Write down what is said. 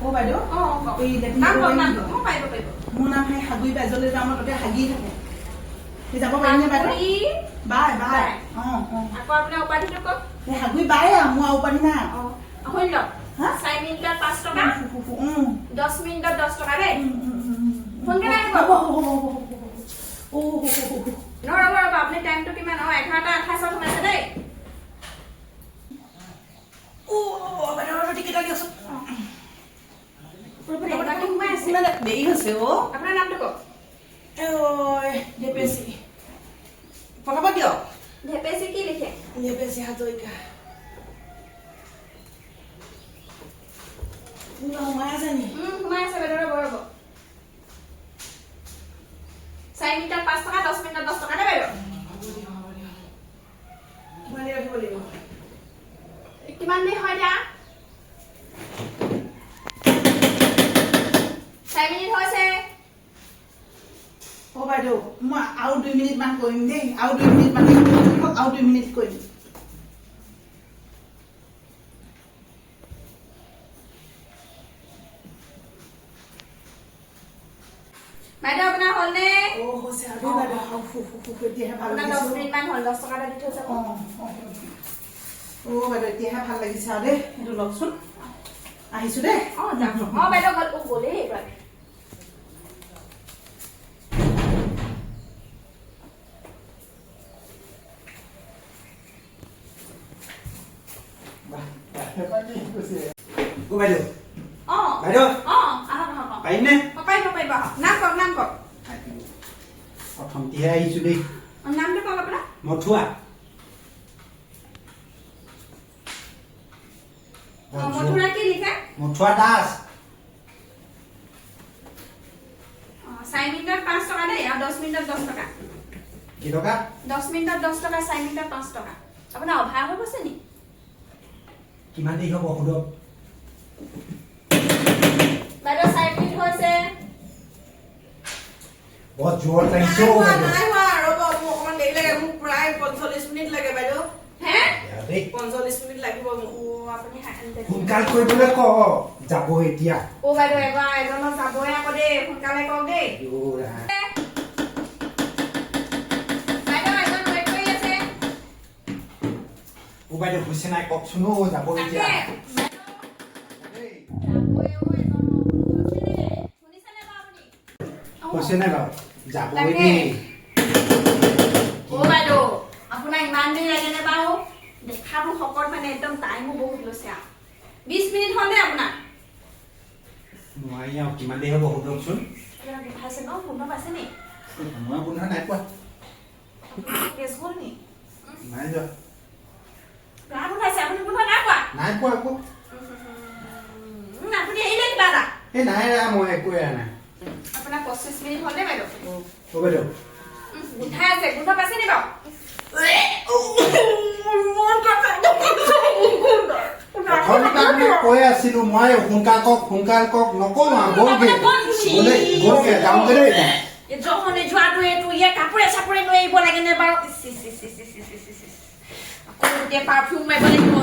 ओ বাইদেউ এই দেখি মোৰ নাম হে হাগুই বাইজলৈ যাম তাতে হাগি থাকে এই যাব পাৰিনে বাইদেউ বাই বাই আকৌ আপোনাৰ উপাধিটো কওক এই হাগুই বাই মোৰ উপাধি নাই শুনি লওক 4 মিনিটত 5 টকা 10 মিনিটত 10 টকা দেই সোনকালে আহিব ৰ'ব আপুনি টাইমটো কিমান 11:28 সোমাইছে দেই বাইদেউ টিকেট দিয়কচোন দেৰি হৈছে আপোনাৰ নামটো কওক ঢেপেচি পঠাব দিয়ক ঢেপেচি কি লিখে ঢেপেচি হাজৰিকা সোমাই আছে নি সোমাই আছে বাইদেউ ৰ'ব 4 মিনিটত 5 টকা 10 মিনিটত 10 টকা দেই বাইদেউ কিমান দেৰি হয় এতিয়া 4 মিনিট হৈছে বাইদেউ মই আৰু 2 মিনিট মান কৰিম দেই আৰু 2 মিনিট মান আৰু 2 মিনিট কৰিম বাইদেউ আপোনাৰ হ'লনে হৈছে আৰু বাইদেউ এতিয়াহে ভাল আপোনাৰ 10 মিনিট মান হ'ল 10 টকা দি থৈছে বাইদেউ এতিয়াহে ভাল লাগিছে আৰু দেই সেইটো লওকচোন আহিছো দেই যাম বাইদেউ গ'লেই এইবাৰ বাইদেউ বাইদেউ পাৰিমনে নাম কওক প্ৰথমতেহে আহিছো দেই নামটো কওক আপোনাৰ মথুৱা মথুৰা কি লিখে মথুৱা দাস 4 মিনিটত 5 টকা দেই আৰু 10 মিনিটত 10 টকা কি টকা 10 মিনিটত 10 টকা 4 মিনিটত 5 টকা আপোনাৰ অভাৰ হৈ গৈছে নি কিমান দেৰি হ'ব সোধক বাইদেউ 4 মিনিট হৈছে বহুত জোৰ লাগিছে নাই ৰ'ব মোক অকমান দেৰি লাগে মোক প্ৰায় 45 মিনিট লাগে বাইদেউ হে 45 মিনিট লাগিব মোক আপুনি সোনকাল কৰিবলৈ ক যাব এতিয়া বাইদেউ এজনক যাবই আকৌ দেই সোনকালে কওক দেই বাইদেউ হৈছে নাই কওকচোন যাব এতিয়া হৈছে নাই বাৰু যাব দেই বাইদেউ আপোনাৰ ইমান দেৰি লাগে নে বাৰু দেখাটো শকত মানে একদম টাইমো বহুত লৈছে 20 মিনিট হ'ল দেই আপোনাৰ নোৱাৰি আৰু কিমান দেৰি হ'ব সোধকচোন দেখাইছে ন গোন্ধ পাইছে নি মই গোন্ধ নাই পোৱা কেছ হ'ল নি নাই যোৱা আপুনি গোন্ধ নাই পোৱা নাই পোৱা আকৌ আপুনি এৰিলে কিবা এটা এই নাই মই একো এৰা নাই আপোনাৰ 25 মিনিট হ'ল দেই বাইদেউ বাইদেউ গোন্ধাই আছে গোন্ধ পাইছে নি বাৰু কৈ আছিলো মই সোনকাল কওক নকওঁ গ'লগে যাওঁগে দেই জহনে যোৱাটো এইটো ইয়ে কাপোৰে চাপোৰে লৈ আহিব লাগে নে বাৰু আকৌ এতিয়া পাৰফিউম মাৰিব লাগিব